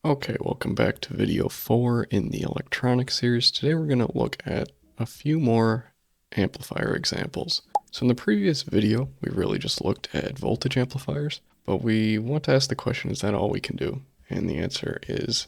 Okay, welcome back to video 4 in the electronics series. Today we're going to look at a few more amplifier examples. So in the previous video, we really just looked at voltage amplifiers, but we want to ask the question, is that all we can do? And the answer is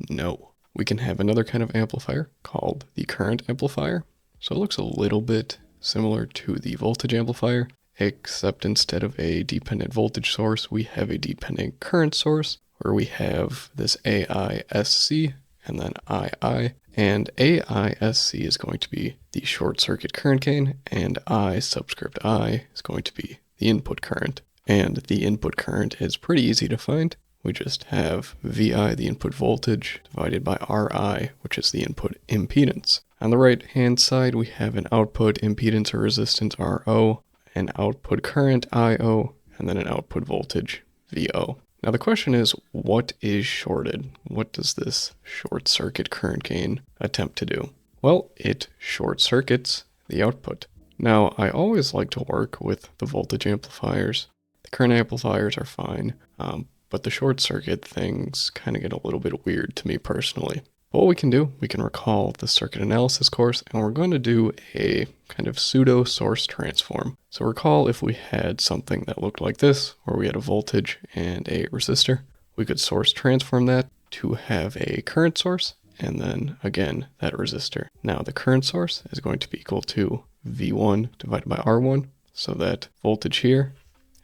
no. We can have another kind of amplifier called the current amplifier. So it looks a little bit similar to the voltage amplifier, except instead of a dependent voltage source, we have a dependent current source, where we have this AISC and then II, and AISC is going to be the short circuit current gain, and I subscript I is going to be the input current. And the input current is pretty easy to find. We just have VI, the input voltage, divided by RI, which is the input impedance. On the right hand side, we have an output impedance or resistance RO, an output current IO, and then an output voltage VO. Now the question is, what is shorted? What does this short circuit current gain attempt to do? Well, it short circuits the output. Now I always like to work with the voltage amplifiers. The current amplifiers are fine, but the short circuit things kind of get a little bit weird to me personally. What we can do, we can recall the circuit analysis course, and we're going to do a kind of pseudo source transform. So recall if we had something that looked like this, where we had a voltage and a resistor, we could source transform that to have a current source, and then again, that resistor. Now the current source is going to be equal to V1 divided by R1, so that voltage here,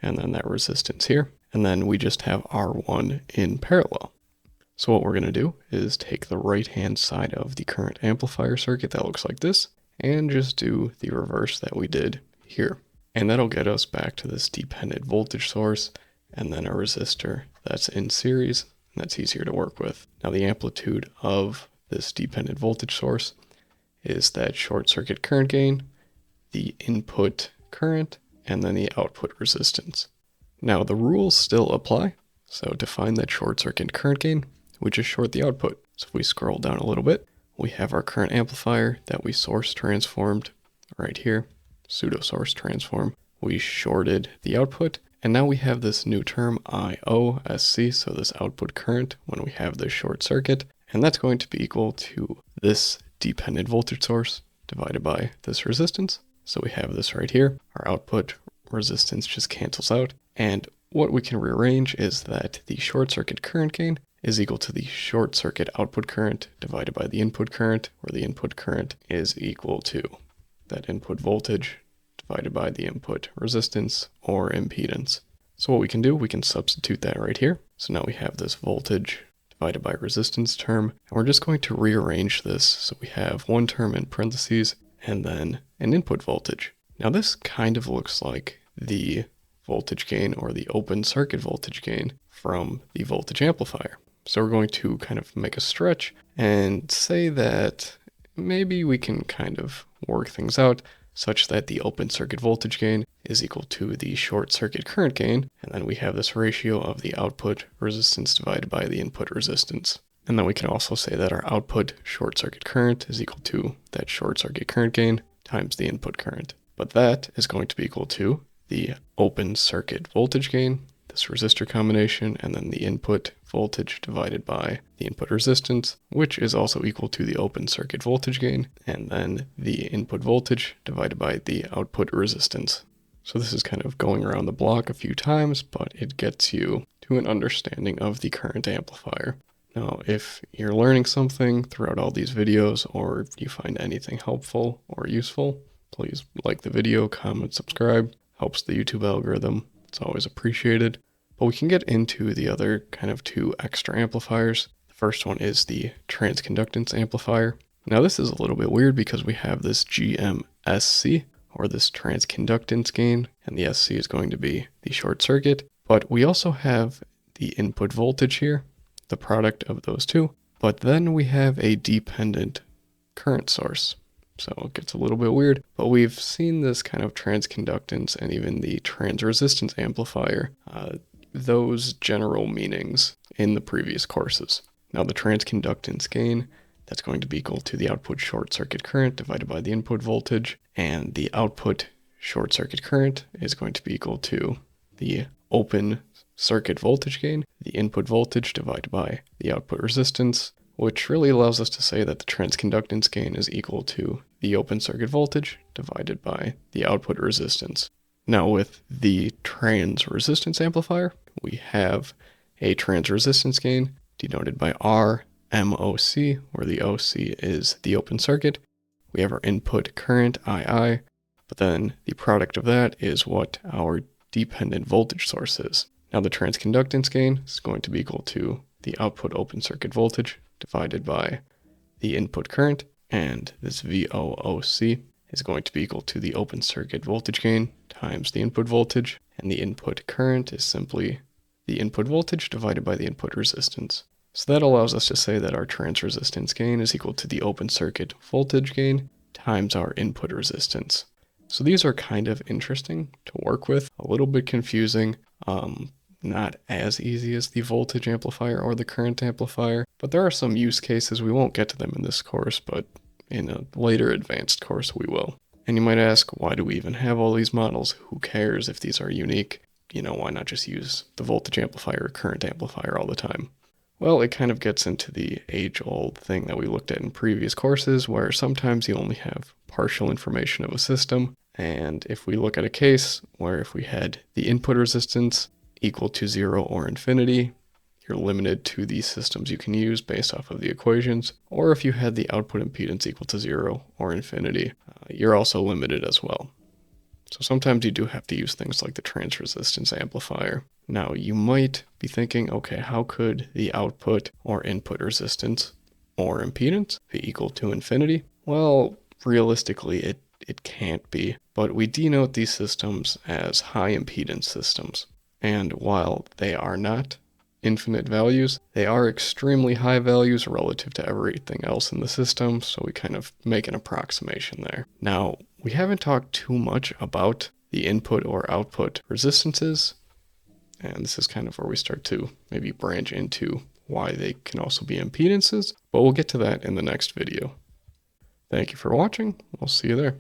and then that resistance here, and then we just have R1 in parallel. So what we're going to do is take the right-hand side of the current amplifier circuit that looks like this, and just do the reverse that we did here. And that'll get us back to this dependent voltage source, and then a resistor that's in series, and that's easier to work with. Now the amplitude of this dependent voltage source is that short circuit current gain, the input current, and then the output resistance. Now the rules still apply, so to find that short circuit current gain, we just short the output. So if we scroll down a little bit, we have our current amplifier that we source transformed right here, pseudo source transform. We shorted the output, and now we have this new term IOSC, so this output current when we have this short circuit, and that's going to be equal to this dependent voltage source divided by this resistance. So we have this right here. Our output resistance just cancels out, and what we can rearrange is that the short circuit current gain is equal to the short circuit output current divided by the input current, where the input current is equal to that input voltage divided by the input resistance or impedance. So what we can do, we can substitute that right here. So now we have this voltage divided by resistance term, and we're just going to rearrange this so we have one term in parentheses and then an input voltage. Now this kind of looks like the voltage gain or the open circuit voltage gain from the voltage amplifier. So we're going to kind of make a stretch and say that maybe we can kind of work things out such that the open circuit voltage gain is equal to the short circuit current gain, and then we have this ratio of the output resistance divided by the input resistance. And then we can also say that our output short circuit current is equal to that short circuit current gain times the input current. But that is going to be equal to the open circuit voltage gain, this resistor combination, and then the input voltage divided by the input resistance, which is also equal to the open circuit voltage gain, and then the input voltage divided by the output resistance. So this is kind of going around the block a few times, but it gets you to an understanding of the current amplifier. Now, if you're learning something throughout all these videos, or if you find anything helpful or useful, please like the video, comment, subscribe. Helps the YouTube algorithm. It's always appreciated. But we can get into the other kind of two extra amplifiers. The first one is the transconductance amplifier. Now this is a little bit weird because we have this GMSC, or this transconductance gain, and the SC is going to be the short circuit. But we also have the input voltage here, the product of those two. But then we have a dependent current source. So it gets a little bit weird, but we've seen this kind of transconductance and even the transresistance amplifier, those general meanings in the previous courses. Now the transconductance gain, that's going to be equal to the output short circuit current divided by the input voltage, and the output short circuit current is going to be equal to the open circuit voltage gain, the input voltage divided by the output resistance, which really allows us to say that the transconductance gain is equal to the open circuit voltage divided by the output resistance. Now with the trans resistance amplifier, we have a trans resistance gain denoted by R MOC, where the OC is the open circuit. We have our input current II, but then the product of that is what our dependent voltage source is. Now the transconductance gain is going to be equal to the output open circuit voltage divided by the input current, and this VOOC is going to be equal to the open circuit voltage gain times the input voltage, and the input current is simply the input voltage divided by the input resistance. So that allows us to say that our trans resistance gain is equal to the open circuit voltage gain times our input resistance. So these are kind of interesting to work with, a little bit confusing, not as easy as the voltage amplifier or the current amplifier, but there are some use cases. We won't get to them in this course, but in a later advanced course we will. And you might ask, why do we even have all these models? Who cares if these are unique? Why not just use the voltage amplifier or current amplifier all the time? Well, it kind of gets into the age-old thing that we looked at in previous courses, where sometimes you only have partial information of a system. And if we look at a case where if we had the input resistance equal to 0 or infinity, you're limited to the systems you can use based off of the equations. Or if you had the output impedance equal to 0 or infinity, you're also limited as well. So sometimes you do have to use things like the trans resistance amplifier. Now you might be thinking, okay, how could the output or input resistance or impedance be equal to infinity? Well, realistically, it can't be, but we denote these systems as high impedance systems. And while they are not infinite values, they are extremely high values relative to everything else in the system, so we kind of make an approximation there. Now, we haven't talked too much about the input or output resistances, and this is kind of where we start to maybe branch into why they can also be impedances, but we'll get to that in the next video. Thank you for watching. We'll see you there.